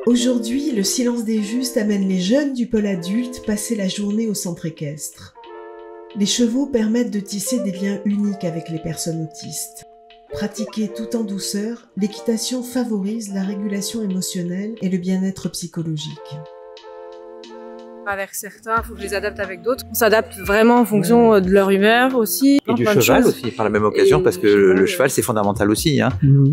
Aujourd'hui, le silence des justes amène les jeunes du pôle adulte passer la journée au centre équestre. Les chevaux permettent de tisser des liens uniques avec les personnes autistes. Pratiquée tout en douceur, l'équitation favorise la régulation émotionnelle et le bien-être psychologique. Avec certains, il faut que je les adapte avec d'autres. On s'adapte vraiment en fonction de leur humeur aussi. Et du cheval aussi, par la même occasion, parce que le cheval, c'est fondamental aussi. Hein.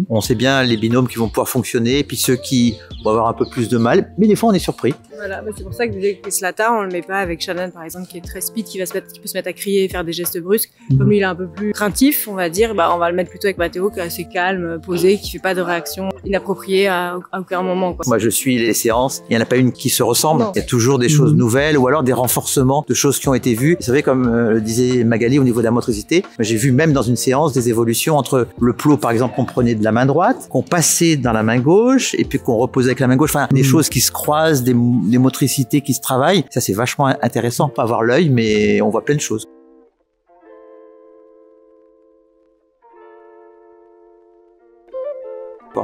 On sait bien les binômes qui vont pouvoir fonctionner, et puis ceux qui vont avoir un peu plus de mal, mais des fois on est surpris. Voilà, c'est pour ça que dès que Slata, on le met pas avec Shannon par exemple, qui est très speed, qui peut se mettre à crier et faire des gestes brusques. Comme lui, il est un peu plus craintif, on va dire, on va le mettre plutôt avec Mathéo, qui est assez calme, posé, qui fait pas de réaction inappropriée à aucun moment, quoi. Moi, je suis les séances, il n'y en a pas une qui se ressemble. Non. Il y a toujours des choses nouvelles ou alors des renforcements de choses qui ont été vues. Vous savez, comme le disait Magali au niveau de la motricité, j'ai vu même dans une séance des évolutions entre le plot, par exemple, qu'on prenait de la main droite, qu'on passait dans la main gauche et puis qu'on reposait avec la main gauche. Enfin, des choses qui se croisent, des motricités qui se travaillent. Ça, c'est vachement intéressant. Pas avoir l'œil, mais on voit plein de choses.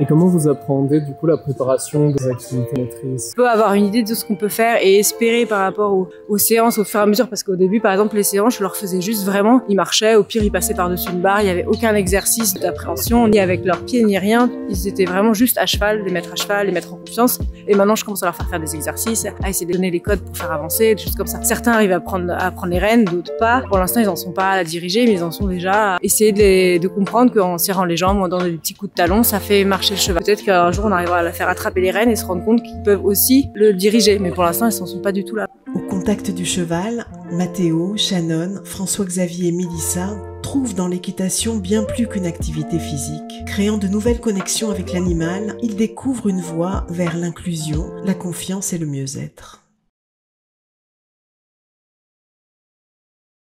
Et comment vous appréhendez du coup la préparation des activités motrices? On peut avoir une idée de ce qu'on peut faire et espérer par rapport aux séances au fur et à mesure, parce qu'au début par exemple les séances je leur faisais juste vraiment, ils marchaient, au pire ils passaient par-dessus une barre, il n'y avait aucun exercice d'appréhension, ni avec leurs pieds ni rien, ils étaient vraiment juste à cheval, les mettre à cheval, les mettre en confiance, et maintenant je commence à leur faire des exercices, à essayer de donner les codes pour faire avancer, des choses comme ça. Certains arrivent à prendre les rênes, d'autres pas. Pour l'instant ils en sont pas à la diriger, mais ils en sont déjà à essayer de comprendre qu'en serrant les jambes ou en donnant des petits coups de talon, ça fait marcher le cheval. Peut-être qu'un jour on arrivera à la faire attraper les rênes et se rendre compte qu'ils peuvent aussi le diriger, mais pour l'instant ils n'en sont pas du tout là. Au contact du cheval, Mathéo, Shannon, François-Xavier et Mélissa trouvent dans l'équitation bien plus qu'une activité physique. Créant de nouvelles connexions avec l'animal, ils découvrent une voie vers l'inclusion, la confiance et le mieux-être.